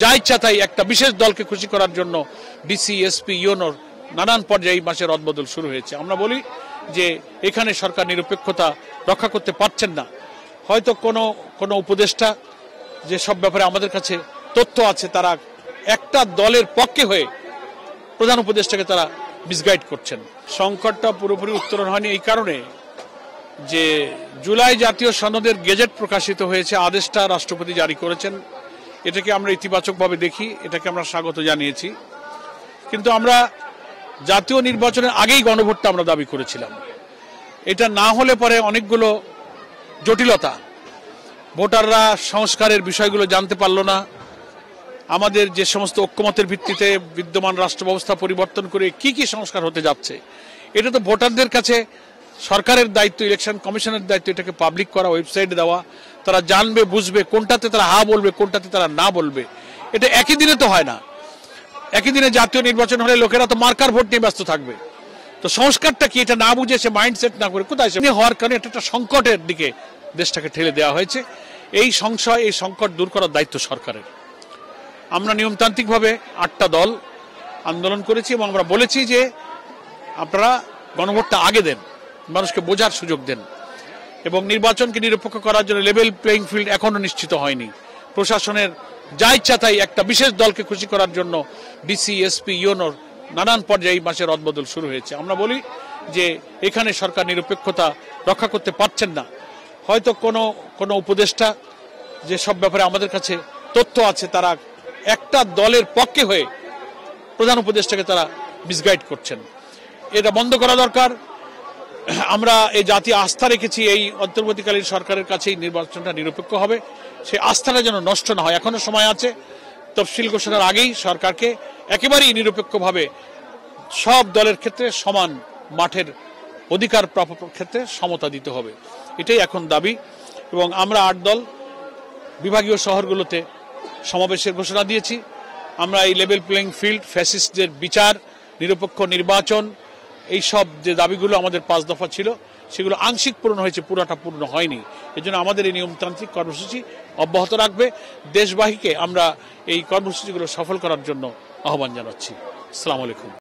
যা ইচ্ছা তাই একটা বিশেষ দলকে খুশি করার জন্য ডিসি এসপি ইউনোর নানান পর্যায়ে এই মাসের রদবদল শুরু হয়েছে। আমরা বলি যে এখানে সরকার নিরপেক্ষতা রক্ষা করতে পারছেন না। হয়তো কোনো উপদেষ্টা যে সব ব্যাপারে আমাদের কাছে তথ্য আছে তারা একটা দলের পক্ষে হয়ে প্রধান উপদেষ্টাকে তারা মিসগাইড করছেন। সংকটটা পুরোপুরি উত্তরণ হয়নি এই কারণে যে জুলাই জাতীয় সনদের গেজেট প্রকাশিত হয়েছে, আদেশটা রাষ্ট্রপতি জারি করেছেন। এটাকে আমরা ইতিবাচকভাবে দেখি, এটাকে আমরা স্বাগত জানিয়েছি। কিন্তু আমরা জাতীয় নির্বাচনের আগেই গণভোটটা আমরা দাবি করেছিলাম। এটা না হলে পরে অনেকগুলো জটিলতা, ভোটাররা সংস্কারের বিষয়গুলো জানতে পারলো না। আমাদের যে সমস্ত ঐক্যমতের ভিত্তিতে বিদ্যমান রাষ্ট্র ব্যবস্থা পরিবর্তন করে কি কি সংস্কার হতে যাচ্ছে, এটা তো ভোটারদের কাছে সরকারের দায়িত্ব, ইলেকশন কমিশনের দায়িত্ব এটাকে পাবলিক করা, ওয়েবসাইটে দেওয়া। তারা জানবে, বুঝবে, কোনটাতে তারা হা বলবে, কোনটাতে তারা না বলবে। এটা একই দিনে তো হয় না। একই দিনে জাতীয় নির্বাচন হলে লোকেরা তো মার্কার ভোট নিয়ে ব্যস্ত থাকবে। তো সংস্কারটা কি এটা না বুঝে, সে মাইন্ডসেট না করে কোথায় হওয়ার কারণে এটা একটা সংকটের দিকে দেশটাকে ঠেলে দেওয়া হয়েছে। এই সংশয়, এই সংকট দূর করার দায়িত্ব সরকারের। আমরা নিয়মতান্ত্রিকভাবে 8টা দল আন্দোলন করেছি এবং আমরা বলেছি যে আপনারা গণভোটটা আগে দেন, মানুষকে বোঝার সুযোগ দেন এবং নির্বাচনকে নিরপেক্ষ করার জন্য লেভেল প্লেইং ফিল্ড এখনো নিশ্চিত হয়নি। প্রশাসনের যা ইচ্ছা তাই একটা বিশেষ দলকে খুশি করার জন্য ডিসি এসপি ইউনোর নানান পর্যায়ে এই মাসের রদবদল শুরু হয়েছে। আমরা বলি যে এখানে সরকার নিরপেক্ষতা রক্ষা করতে পারছেন না। হয়তো কোনো উপদেষ্টা যে সব ব্যাপারে আমাদের কাছে তথ্য আছে তারা একটা দলের পক্ষে হয়ে প্রধান উপদেষ্টাকে তারা মিসগাইড করছেন। এটা বন্ধ করা দরকার। আমরা এই জাতীয় আস্থা রেখেছি এই অন্তর্বর্তীকালীন সরকারের কাছেই নির্বাচনটা নিরপেক্ষ হবে। সেই আস্থাটা যেন নষ্ট না হয়। এখনো সময় আছে। তফসিল ঘোষণার আগেই সরকারকে একেবারেই নিরপেক্ষভাবে সব দলের ক্ষেত্রে সমান মাঠের অধিকার প্রাপ্যের ক্ষেত্রে সমতা দিতে হবে। এটাই এখন দাবি। এবং আমরা 8 দল বিভাগীয় শহরগুলোতে সমাবেশের ঘোষণা দিয়েছি। আমরা এই লেভেল প্লেইং ফিল্ড, ফ্যাসিস্টদের বিচার, নিরপেক্ষ নির্বাচন, এই সব যে দাবিগুলো আমাদের 5 দফা ছিল সেগুলো আংশিক পূরণ হয়েছে, পুরোটা পূর্ণ হয়নি। এজন্য আমাদের এই নিয়মতান্ত্রিক কর্মসূচি অব্যাহত রাখবে। দেশবাহীকে আমরা এই কর্মসূচিগুলো সফল করার জন্য আহ্বান জানাচ্ছি। আসসালামু আলাইকুম।